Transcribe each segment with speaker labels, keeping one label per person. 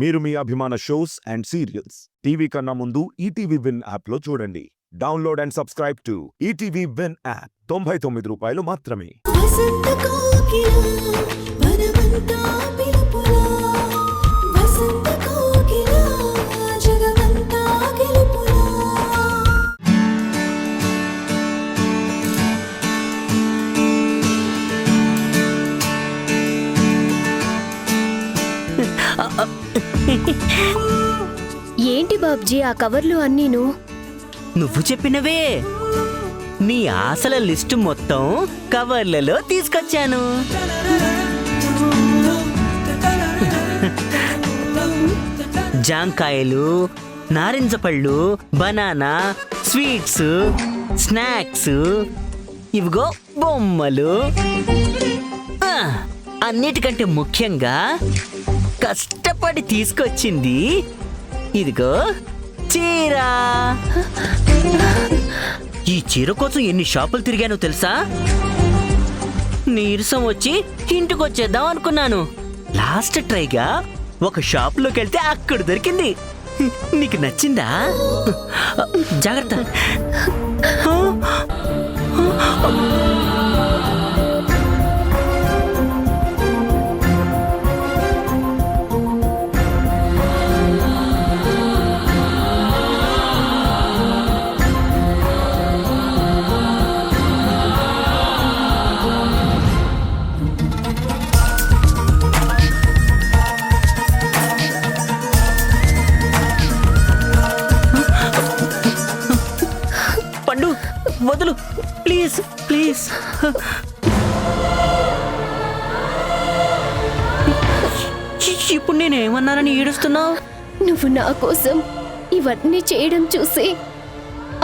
Speaker 1: మీరు మీ అభిమాన shows and serials TV కన్నా ముందు ఈటీవీ విన్ యాప్లో చూడండి. Download and subscribe to ETV win app. 99 రూపాయలు మాత్రమే.
Speaker 2: ఏంటి బాబ్జీ ఆ కవర్లు అన్నీను?
Speaker 3: నువ్వు చెప్పినవే. నీ ఆశల లిస్టు మొత్తం కవర్లలో తీసుకొచ్చాను. జాంకాయలు, నారింజ పళ్ళు, బనానా, స్వీట్స్, స్నాక్స్, ఇవిగో బొమ్మలు. అన్నిటికంటే ముఖ్యంగా కష్టపడి తీసుకొచ్చింది ఇదిగో చీర. ఈ చీర కోసం ఎన్ని షాపులు తిరిగానో తెలుసా? నీరసం వచ్చి ఇంటికొచ్చేద్దాం అనుకున్నాను. లాస్ట్ ట్రైగా ఒక షాపులోకి వెళ్తే అక్కడ దొరికింది. నీకు నచ్చిందా? జాగ్రత్త. పండు వదులు ప్లీజ్ ప్లీజ్. ఇప్పుడు నేనేమన్నానని ఏడుస్తున్నావు?
Speaker 2: నువ్వు నా కోసం ఇవన్నీ చేయడం చూసి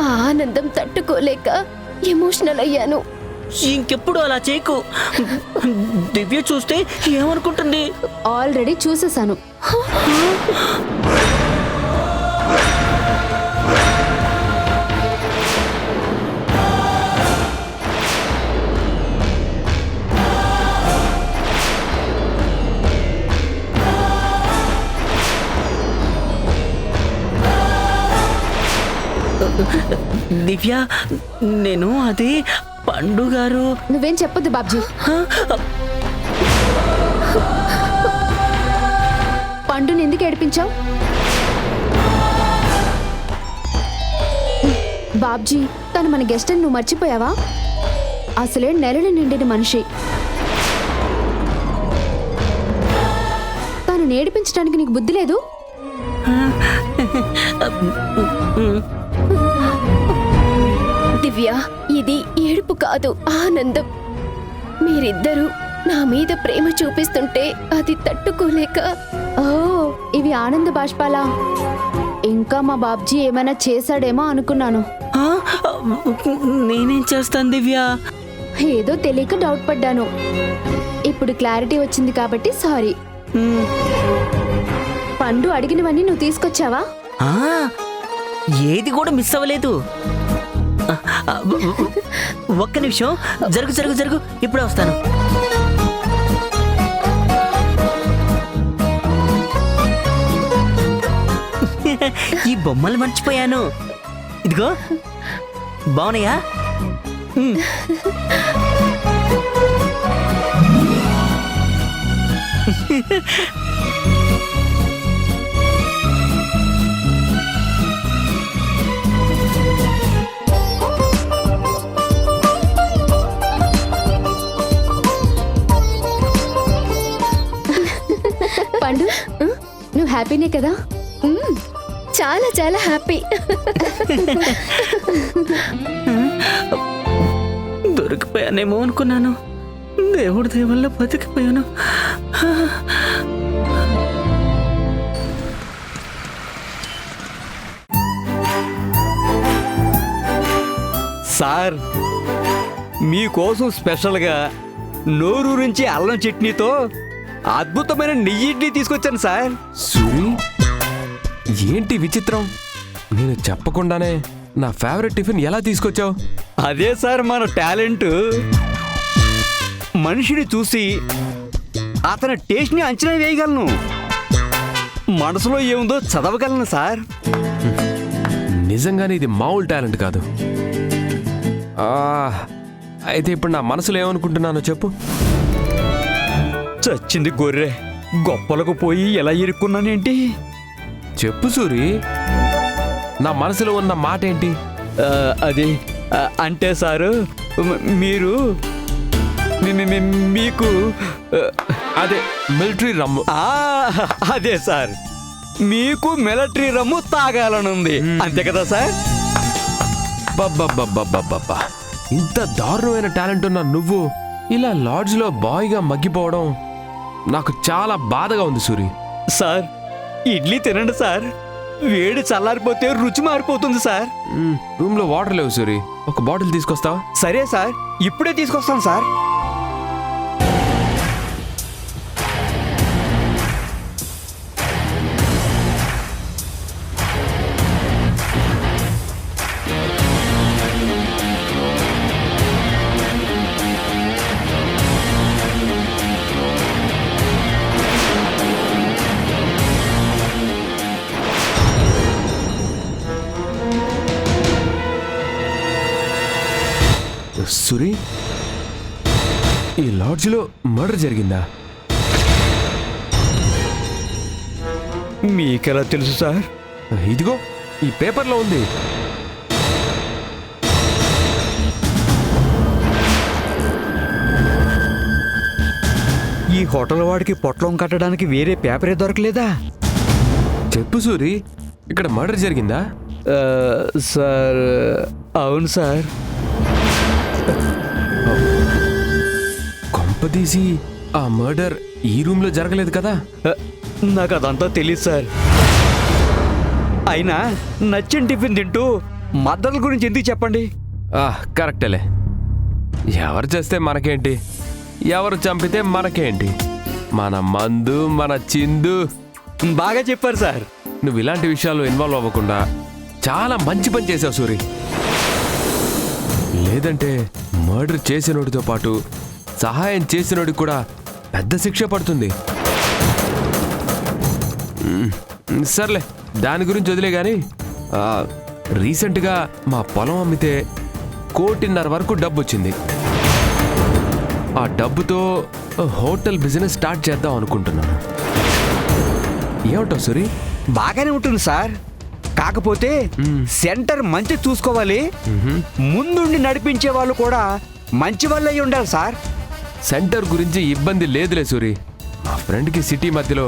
Speaker 2: ఆ ఆనందం తట్టుకోలేక ఎమోషనల్ అయ్యాను.
Speaker 3: ఇంకెప్పుడు అలా చేయకు. దివ్య చూస్తే ఏమనుకుంటుంది?
Speaker 2: ఆల్రెడీ చూసేశాను.
Speaker 3: దివ్య, నేను అది పండు గారు.
Speaker 2: నువ్వేం చెప్పొద్దు బాబ్జీ. పండుని ఎందుకు ఏడిపించావు? బాబ్జీ, తను మన గెస్ట్ అని నువ్వు మర్చిపోయావా? అసలే నెలలు నిండిన మనిషి. తను నేడిపించడానికి నీకు బుద్ధి లేదు? దివ్య, ఇది ఏడుపు కాదు, ఆనందం. మీరిద్దరూ నా మీద ప్రేమ చూపిస్తుంటే అది తట్టుకోలేక. ఓ, ఇవి ఆనంద బాష్పాలా? ఇంకా మా బాబ్జీ ఏమైనా చేశాడేమో అనుకున్నాను.
Speaker 3: నేనేం చేస్తాను దివ్య?
Speaker 2: ఏదో తెలియక డౌట్ పడ్డాను. ఇప్పుడు క్లారిటీ వచ్చింది కాబట్టి సారీ. పండు అడిగినవన్నీ నువ్వు తీసుకొచ్చావా?
Speaker 3: ఏది కూడా మిస్ అవ్వలేదు. ఒక్క నిమిషం, జరుగు జరుగు జరుగు, ఇప్పుడే వస్తాను. ఈ బొమ్మలు మర్చిపోయాను. ఇదిగో, బాగున్నాయా?
Speaker 2: పండు, నువ్వు హ్యాపీనే కదా? చాలా చాలా హ్యాపీ.
Speaker 3: దొరికిపోయానేమో అనుకున్నాను. దేవుడి దయ వల్ల బతికిపోయాను.
Speaker 4: సార్, మీకోసం స్పెషల్గా నోరూరించి అల్లం చట్నీతో అద్భుతమైన నెయ్యి ఇడ్లీ తీసుకొచ్చాను సార్.
Speaker 5: సూరి, ఏంటి విచిత్రం? నేను చెప్పకుండానే నా ఫేవరెట్ టిఫిన్ ఎలా తీసుకొచ్చావు?
Speaker 4: అదే సార్ మన టాలెంట్. మనిషిని చూసి అతని టేస్ట్ని అంచనా వేయగలను. మనసులో ఏముందో చదవగలను సార్.
Speaker 5: నిజంగానే ఇది మామూలు టాలెంట్ కాదు. ఆ, అయితే ఇప్పుడు నా మనసులో ఏమనుకుంటున్నానో చెప్పు.
Speaker 4: చచ్చింది గొర్రె, గొప్పలకు పోయి ఎలా ఇరుక్కున్నానేంటి?
Speaker 5: చెప్పు సూరి, నా మనసులో ఉన్న మాట ఏంటి?
Speaker 4: అది అంటే సారు మీరు మీకు
Speaker 5: అదే మిలిటరీ రమ్ము.
Speaker 4: అదే సార్, మీకు మిలిటరీ రమ్ము తాగాలనుంది, అంతే కదా సార్?
Speaker 5: బాబ్బా, ఇంత దారుణమైన టాలెంట్ ఉన్న నువ్వు ఇలా లాడ్జ్లో బాయ్గా మగ్గిపోవడం నాకు చాలా బాధగా ఉంది సూరి.
Speaker 4: సార్ ఇడ్లీ తినండి సార్, వేడి చల్లారిపోతే రుచి మారిపోతుంది సార్.
Speaker 5: రూమ్లో వాటర్ లేవు సూరి, ఒక బాటిల్ తీసుకొస్తావా?
Speaker 4: సరే సార్, ఇప్పుడే తీసుకొస్తాను సార్.
Speaker 5: సూరి, ఈ లాడ్జ్లో మర్డర్ జరిగిందా?
Speaker 4: మీకెలా తెలుసు సార్?
Speaker 5: ఇదిగో ఈ పేపర్లో ఉంది.
Speaker 4: ఈ హోటల్ వాడికి పొట్లం కట్టడానికి వేరే పేపరే దొరకలేదా?
Speaker 5: చెప్పు సూరి, ఇక్కడ మర్డర్ జరిగిందా?
Speaker 4: సార్ అవును సార్.
Speaker 5: కొంపదీసి ఆ మర్డర్ ఈ రూమ్లో జరగలేదు కదా?
Speaker 4: నాకు అదంతా తెలియదు సార్. అయినా నచ్చిన టిఫిన్ తింటూ మద్దతుల గురించి ఎందుకు చెప్పండి?
Speaker 5: కరెక్టేలే. ఎవరు చేస్తే మనకేంటి, ఎవరు చంపితే మనకేంటి, మన మందు మన చిందు.
Speaker 4: బాగా చెప్పారు సార్.
Speaker 5: నువ్వు ఇలాంటి విషయాల్లో ఇన్వాల్వ్ అవ్వకుండా చాలా మంచి పని చేసావు సూరి. లేదంటే మర్డర్ చేసినోడితో పాటు సహాయం చేసినోడికి కూడా పెద్ద శిక్ష పడుతుంది. సర్లే, దాని గురించి వదిలే గాని రీసెంట్గా మా పొలం అమ్మితే 1.5 కోటి వరకు డబ్బు వచ్చింది. ఆ డబ్బుతో హోటల్ బిజినెస్ స్టార్ట్ చేద్దాం అనుకుంటున్నాను. ఏమంటావు సూరి?
Speaker 4: బాగానే ఉంటుంది సార్, కాకపోతే సెంటర్ మంచి చూసుకోవాలి, ముందుండి నడిపించే వాళ్ళు కూడా మంచి వాళ్ళు అయి ఉండాలి సార్.
Speaker 5: సెంటర్ గురించి ఇబ్బంది లేదులే సూరి. మా ఫ్రెండ్కి సిటీ మధ్యలో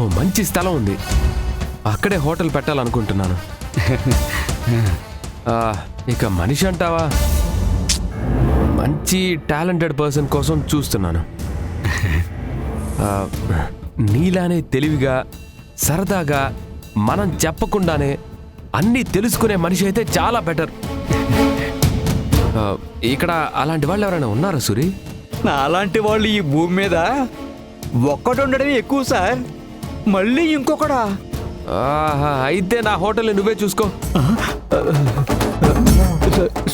Speaker 5: ఓ మంచి స్థలం ఉంది, అక్కడే హోటల్ పెట్టాలనుకుంటున్నాను. ఇక మనిషి అంటావా, మంచి టాలెంటెడ్ పర్సన్ కోసం చూస్తున్నాను. నీలానే తెలివిగా సరదాగా మనం చెప్పకుండానే అన్నీ తెలుసుకునే మనిషి అయితే చాలా బెటర్. ఇక్కడ అలాంటి వాళ్ళు ఎవరైనా ఉన్నారా సూరి?
Speaker 4: అలాంటి వాళ్ళు ఈ భూమి మీద ఒక్కటి ఉండడమే ఎక్కువ సార్, మళ్ళీ ఇంకొకడా?
Speaker 5: అయితే నా హోటల్ నువ్వే చూసుకో.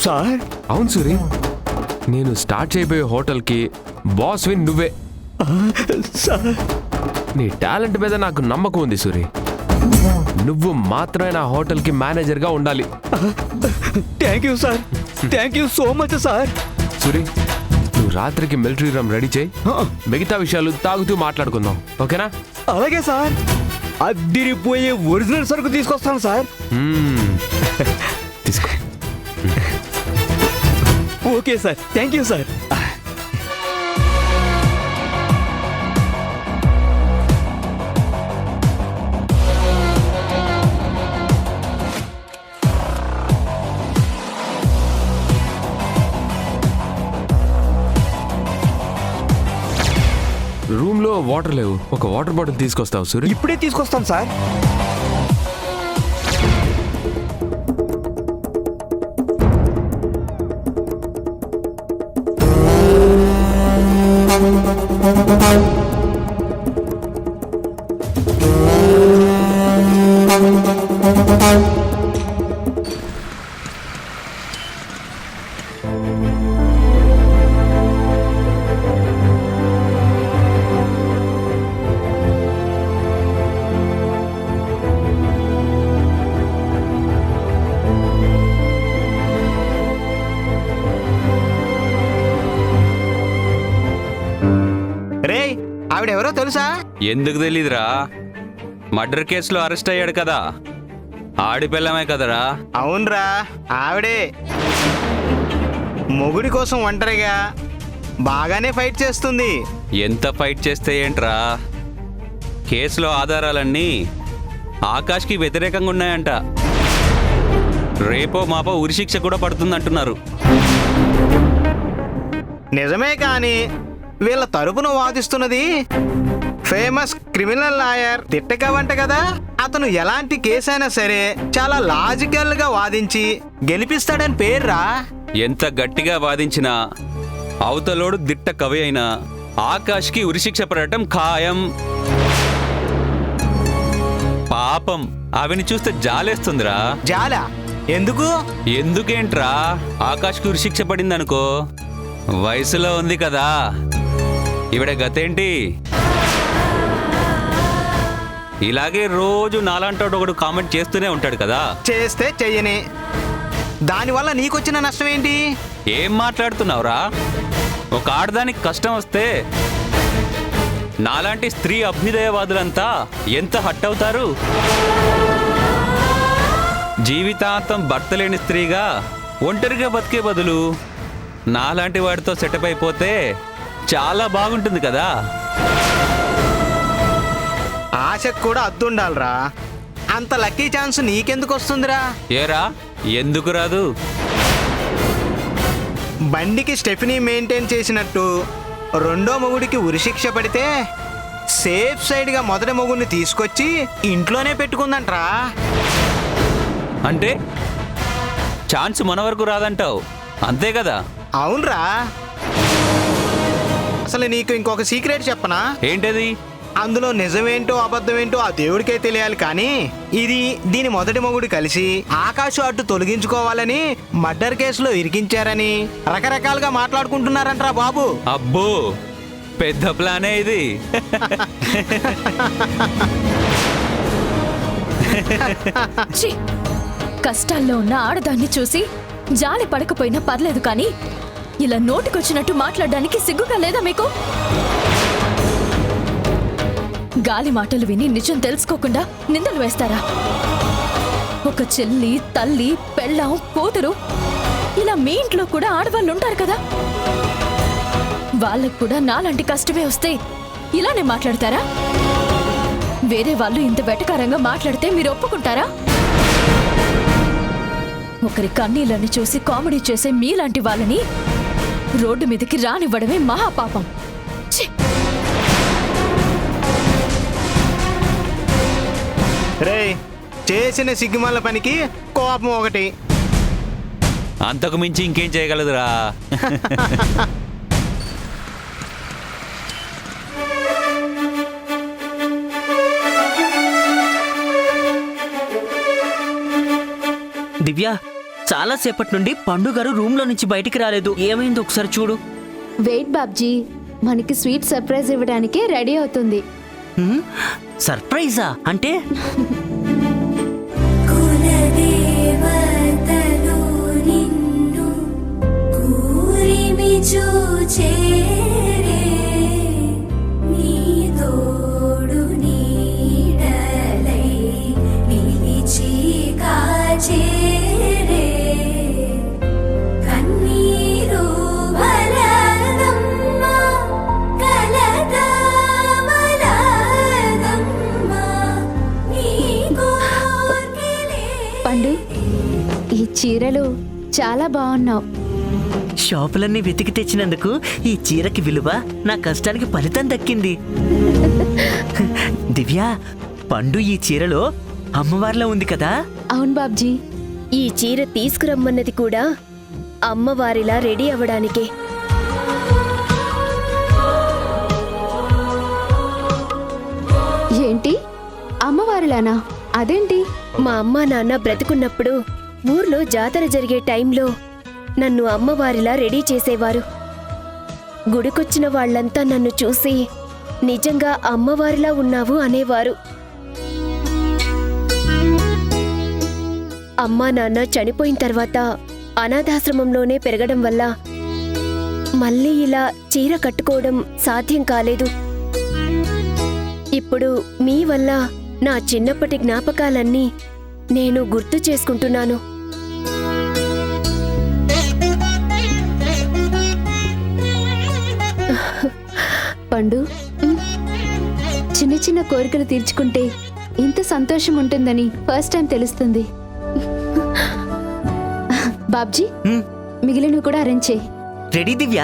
Speaker 4: సార్
Speaker 5: అవును సూరి, నేను స్టార్ట్ చేయబోయే హోటల్కి బాస్ విన్ నువ్వే.
Speaker 4: సార్
Speaker 5: నీ టాలెంట్ మీద నాకు నమ్మకం ఉంది సూరి. నువ్వు మాత్రమే నా హోటల్కి మేనేజర్గా ఉండాలి.
Speaker 4: Thank you sir, thank you so much sir.
Speaker 5: Suri, నువ్వు రాత్రికి మిలిటరీ రమ్ రెడీ చేయి, మిగతా విషయాలు తాగుతూ మాట్లాడుకుందాం, ఓకేనా?
Speaker 4: అలాగే సార్, అద్దిరిపోయే ఒరిజినల్ సరుకు తీసుకొస్తాను సార్.
Speaker 5: తీసుకో.
Speaker 4: Okay sir, thank you sir.
Speaker 5: రూమ్లో వాటర్ లేవు, ఒక వాటర్ బాటిల్ తీసుకొస్తావు సూరి?
Speaker 4: ఇప్పుడే తీసుకొస్తాను సార్.
Speaker 6: ఆవిడెవరో తెలుసా?
Speaker 7: ఎందుకు తెలీదురా? మర్డర్ కేసులో అరెస్ట్ అయ్యాడు కదా, ఆడిపిల్లమే కదరా.
Speaker 6: అవునరా, ఆవిడే. మొగుడి కోసం ఒంటరిగా బాగానే ఫైట్ చేస్తుంది.
Speaker 7: ఎంత ఫైట్ చేస్తే ఏంట్రా, కేసులో ఆధారాలన్నీ ఆకాష్కి వ్యతిరేకంగా ఉన్నాయంట. రేపో మాపో ఉరిశిక్ష కూడా పడుతుందంటున్నారు.
Speaker 6: నిజమే, కానీ వీళ్ళ తరపున వాదిస్తున్నది ఫేమస్ క్రిమినల్ లాయర్ దిట్టగవంట కదా. అతను ఎలాంటి కేసైనా సరే చాలా లాజికల్ గా వాదించి గెలిపిస్తాడని పేర్రా.
Speaker 7: ఎంత గట్టిగా వాదించినా అవతలోడు దిట్ట కవి అయినా ఆకాష్కి ఉరిశిక్ష పడటం ఖాయం. పాపం అవిని చూస్తే జాలేస్తుందిరా.
Speaker 6: జాలా? ఎందుకు?
Speaker 7: ఎందుకేంట్రా, ఆకాష్కి ఉరిశిక్ష పడిందనుకో, వయసులో ఉంది కదా, ఇవిడ గతేంటి? ఇలాగే రోజు నాలాంటి ఒకడు కామెంట్ చేస్తూనే ఉంటాడు కదా.
Speaker 6: చేస్తే చెయ్యని, దానివల్ల నీకొచ్చిన నష్టం ఏంటి?
Speaker 7: ఏం మాట్లాడుతున్నావురా? ఒక ఆడదానికి కష్టం వస్తే నాలాంటి స్త్రీ అభ్యుదయవాదులంతా ఎంత హట్ అవుతారు. జీవితాంతం భర్త లేని స్త్రీగా ఒంటరిగా బతికే బదులు నాలాంటి వాడితో సెటప్ అయిపోతే చాలా బాగుంటుంది కదా.
Speaker 6: ఆశకు కూడా అద్దుండాలరా. అంత లక్కీ ఛాన్స్ నీకెందుకు వస్తుందిరా?
Speaker 7: ఏరా, ఎందుకు రాదు?
Speaker 6: బండికి స్టెఫినీ మెయింటైన్ చేసినట్టు రెండో మొగుడికి ఉరిశిక్ష పడితే సేఫ్ సైడ్గా మొదటి మొగుడిని తీసుకొచ్చి ఇంట్లోనే పెట్టుకుందంట్రా.
Speaker 7: అంటే ఛాన్స్ మన వరకు రాదంటావు, అంతే కదా?
Speaker 6: అవునరా. అసలు నీకు ఇంకొక సీక్రెట్ చెప్పనా?
Speaker 7: ఏంటది?
Speaker 6: అందులో నిజమేంటో అబద్ధమేంటో ఆ దేవుడికే తెలియాలి, కానీ దీని మొదటి మొగుడు కలిసి ఆకాశం అడ్డు తొలగించుకోవాలని మర్డర్ కేసులో ఇరికించారని రకరకాలుగా మాట్లాడుకుంటున్నారంట్రా బాబు.
Speaker 7: అబ్బో, పెద్ద ప్లానే ఇది.
Speaker 8: ఛీ! కష్టాల్లో ఉన్న ఆడదాన్ని చూసి జాలి పడకపోయినా పర్లేదు, కానీ ఇలా నోటికొచ్చినట్టు మాట్లాడడానికి సిగ్గుగా లేదా మీకు? గాలి మాటలు విని నిజం తెలుసుకోకుండా నిందలు వేస్తారా? ఒక చెల్లి, తల్లి, పెళ్ళాం, కూతురు, ఇలా మీ ఇంట్లో కూడా ఆడవాళ్ళు ఉంటారు కదా. వాళ్ళకు కూడా నాలాంటి కష్టమే వస్తే ఇలానే మాట్లాడతారా? వేరే వాళ్ళు ఇంత వెటకారంగా మాట్లాడితే మీరు ఒప్పుకుంటారా? ఒకరి కన్నీళ్ళని చూసి కామెడీ చేసే మీలాంటి వాళ్ళని రోడ్డు మీదకి రానివ్వడమే మహాపాపం. ఛీ!
Speaker 6: రేయ్, చేసిన సిగ్గుమాల పనికి కోపం ఒకటి.
Speaker 7: అంతకు మించి ఇంకేం చేయగలదురా?
Speaker 3: దివ్య, చాలా సేపటి నుండి పండుగారు రూమ్ లో నుంచి బయటికి రాలేదు. ఏమైంది ఒకసారి చూడు.
Speaker 2: వెయిట్ బాబ్జీ, మనకి స్వీట్ సర్ప్రైజ్ ఇవ్వడానికే రెడీ అవుతుంది.
Speaker 3: సర్ప్రైజా? అంటే
Speaker 9: కులదేవతలు నిన్ను కూరిమి చూచేరే, నీ తోడు నీడలై నిలిచి కాచేరే, కన్నీరు వలదమ్మ కలదమలదమ్మ నీ కోర్కెలే.
Speaker 2: పండు, ఈ చీరలు చాలా బాగున్నావు.
Speaker 3: షాపులన్నీ వెతికి తెచ్చినందుకు ఈ చీరకి విలువ, నా కష్టానికి ఫలితం దక్కింది. దివ్య, పండు ఈ చీరలో అమ్మవారిలో ఉంది కదా.
Speaker 2: అవును బాబ్జీ.
Speaker 10: ఈ చీర తీసుకురమ్మన్నది కూడా అమ్మవారిలా రెడీ అవ్వడానికే.
Speaker 2: ఏంటి, అమ్మవారిలానా? అదేంటి?
Speaker 10: మా అమ్మా నాన్న బ్రతుకున్నప్పుడు ఊర్లో జాతర జరిగే టైంలో నన్ను అమ్మవారిలా రెడీ చేసేవారు. గుడికొచ్చిన వాళ్ళంతా నన్ను చూసి నిజంగా అమ్మవారిలా ఉన్నావు అనేవారు. అమ్మా నాన్న చనిపోయిన తర్వాత అనాథాశ్రమంలోనే పెరగడం వల్ల మళ్ళీ ఇలా చీర కట్టుకోవడం సాధ్యం కాలేదు. ఇప్పుడు మీ వల్ల నా చిన్నప్పటి జ్ఞాపకాలన్నీ నేను గుర్తు చేసుకుంటున్నాను.
Speaker 2: పండు, చిన్న చిన్న కోరికలు తీర్చుకుంటే ఇంత సంతోషం ఉంటుందని ఫస్ట్ టైం తెలుస్తుంది. బాబ్జీ, మిగిలినవి కూడా అరేంజ్ చేయి.
Speaker 3: రెడీ దివ్య.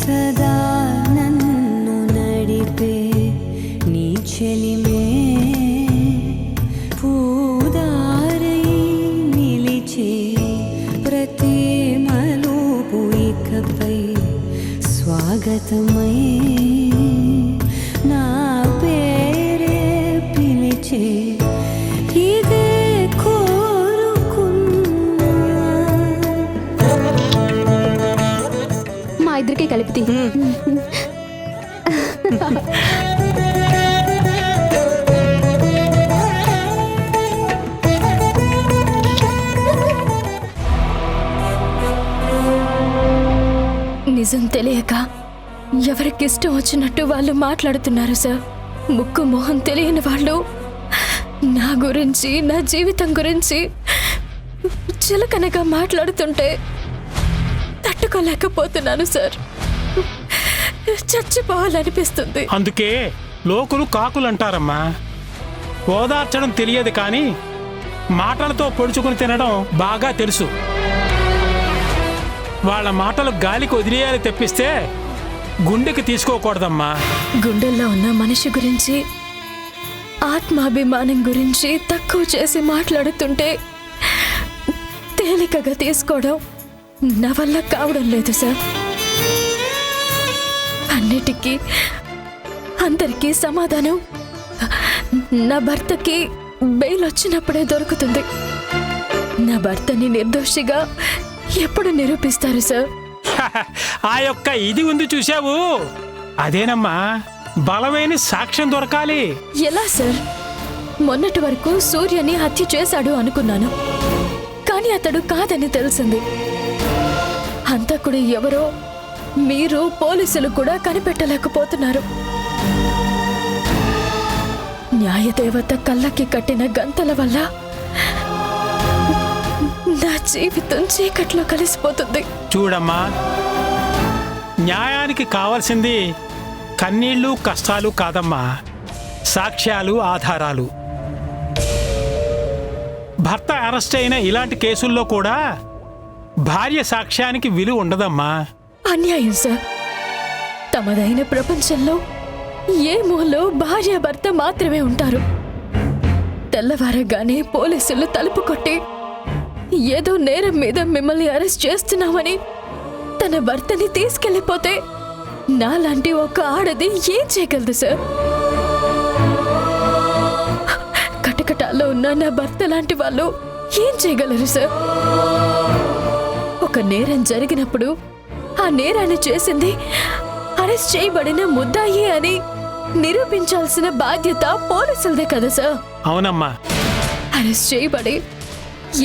Speaker 9: సదా నన్ను నడిపే నీ చెలిమే పూదారై నిలిచే ప్రతి మలుపు ఇకపై స్వాగతమై నా పేరే పిలిచే ఇదే కోరుకున్నా.
Speaker 2: మా ఇద్దరికి కలిపితే
Speaker 8: నిజం తెలియక ఎవరికిష్టం వచ్చినట్టు వాళ్ళు మాట్లాడుతున్నారు సార్. ముక్కు మొహం తెలియని వాళ్ళు నా గురించి, నా జీవితం గురించి చిలకనగా మాట్లాడుతుంటే తట్టుకోలేకపోతున్నాను సార్. చచ్చిపోవాలనిపిస్తుంది.
Speaker 11: అందుకే లోకులు కాకులు అంటారమ్మా. ఓదార్చడం తెలియదు కానీ మాటలతో పొడుచుకుని తినడం బాగా తెలుసు. వాళ్ళ మాటలు గాలికి వదిలేయాలి తెప్పిస్తే గుండెకి తీసుకోకూడదమ్మా.
Speaker 8: గుండెల్లో ఉన్న మనిషి గురించి, ఆత్మాభిమానం గురించి తక్కువ చేసి మాట్లాడుతుంటే తేలికగా తీసుకోవడం నా వల్ల కావడం లేదు సార్. అన్నిటికీ అందరికీ సమాధానం నా భర్తకి బెయిల్ వచ్చినప్పుడే దొరుకుతుంది. నా భర్తని నిర్దోషిగా ఎప్పుడు నిరూపిస్తారు సార్?
Speaker 11: ఆ యొక్క ఇది ఉంది చూశావు, అదేనమ్మా బలమైన సాక్ష్యం దొరకాలి.
Speaker 8: ఎలా సార్? మొన్నటి వరకు సూర్యని హత్య చేశాడు అనుకున్నాను, కానీ అతడు కాదని తెలిసింది. హంతకుడు ఎవరో మీరు పోలీసులు కూడా కనిపెట్టలేకపోతున్నారు. న్యాయదేవత కళ్ళకి కట్టిన గంతల వల్ల నా జీవితం చీకట్లో కలిసిపోతుంది.
Speaker 11: చూడమ్మా, న్యాయానికి కావాల్సింది కన్నీళ్లు కష్టాలు కాదమ్మా, సాక్ష్యాలు ఆధారాలు. భర్త అరెస్ట్ అయిన ఇలాంటి కేసుల్లో కూడా భార్య సాక్ష్యానికి విలువ ఉండదమ్మా.
Speaker 8: అన్యాయం సార్. తమదైన ప్రపంచంలో ఏ మూలలో భార్య భర్త మాత్రమే ఉంటారు. తెల్లవారగానే పోలీసులు తలుపు కొట్టి ఏదో నేరం మీద మిమ్మల్ని అరెస్ట్ చేస్తున్నామని తన భర్తని తీసుకెళ్లిపోతే నాలాంటి ఒక ఆడది ఏం చేయగలదు సార్? కటకటాల్లో ఉన్న నా భర్త లాంటి వాళ్ళు ఏం చేయగలరు సార్? ఒక నేరం జరిగినప్పుడు ఆ నేరాన్ని చేసింది అరెస్ట్ చేయబడిన ముద్దాయి అని నిరూపించాల్సిన బాధ్యత పోలీసులదే కదా సార్?
Speaker 11: అవునమ్మా.
Speaker 8: అరెస్ట్ చేయబడి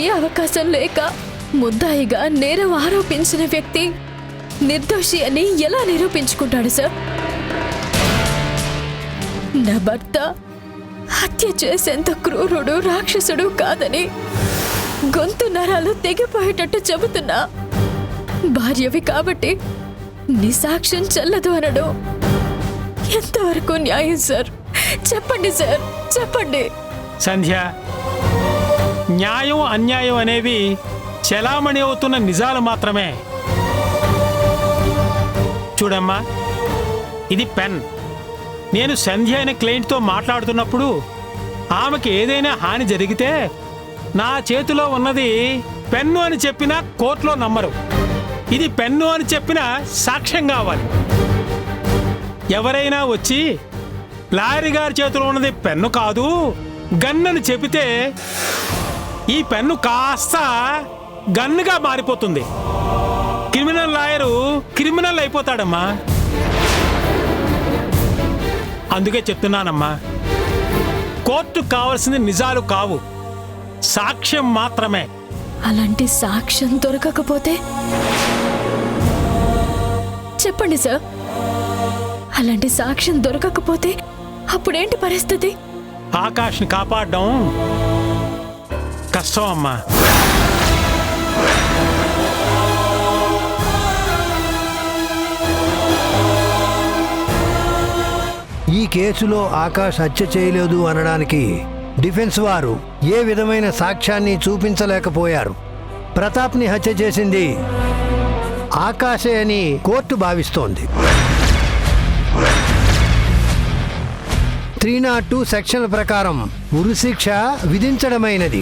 Speaker 8: ఏ అవకాశం లేక ముద్దాయిగా నేరం ఆరోపించిన వ్యక్తి నిర్దోషి అని ఎలా నిరూపించుకుంటాడు సార్? నా భర్త హత్య చేసేంత క్రూరుడు, రాక్షసుడు కాదని గొంతు నరాలు తెగిపోయేటట్టు చెబుతున్నా భార్యవి కాబట్టి నీ సాక్ష్యం చెల్లదు అనడం ఎంతవరకు న్యాయం సార్? చెప్పండి సార్, చెప్పండి.
Speaker 11: సంధ్య, న్యాయం అన్యాయం అనేవి చలామణి అవుతున్న నిజాలు మాత్రమే. చూడమ్మా, ఇది పెన్. నేను సంధ్య అనే క్లయింట్తో మాట్లాడుతున్నప్పుడు ఆమెకి ఏదైనా హాని జరిగితే నా చేతిలో ఉన్నది పెన్ను అని చెప్పినా కోర్టులో నమ్మరు. ఇది పెన్ను అని చెప్పినా సాక్ష్యం కావాలి. ఎవరైనా వచ్చి లాయర్ గారి చేతిలో ఉన్నది పెన్ను కాదు గన్ అని చెబితే ఈ పెన్ను కాస్త గన్నుగా మారిపోతుంది. క్రిమినల్ లాయరు క్రిమినల్ అయిపోతాడమ్మా. అందుకే చెప్తున్నానమ్మా, కోర్టుకు కావాల్సింది నిజాలు కావు, సాక్ష్యం మాత్రమే.
Speaker 8: అలాంటి సాక్ష్యం దొరకకపోతే చెప్పండి సార్, అలాంటి సాక్ష్యం దొరకకపోతే అప్పుడేంటి పరిస్థితి?
Speaker 11: ఆకాష్ని కాపాడడం కష్టం అమ్మా.
Speaker 12: ఈ కేసులో ఆకాష్ హత్య చేయలేదు అనడానికి డిఫెన్స్ వారు ఏ విధమైన సాక్ష్యాన్ని చూపించలేకపోయారు. ప్రతాప్ని హత్య చేసింది ఆకాశే అని కోర్టు భావిస్తోంది. 302 సెక్షన్ల ప్రకారం ఉరిశిక్ష విధించడమైనది.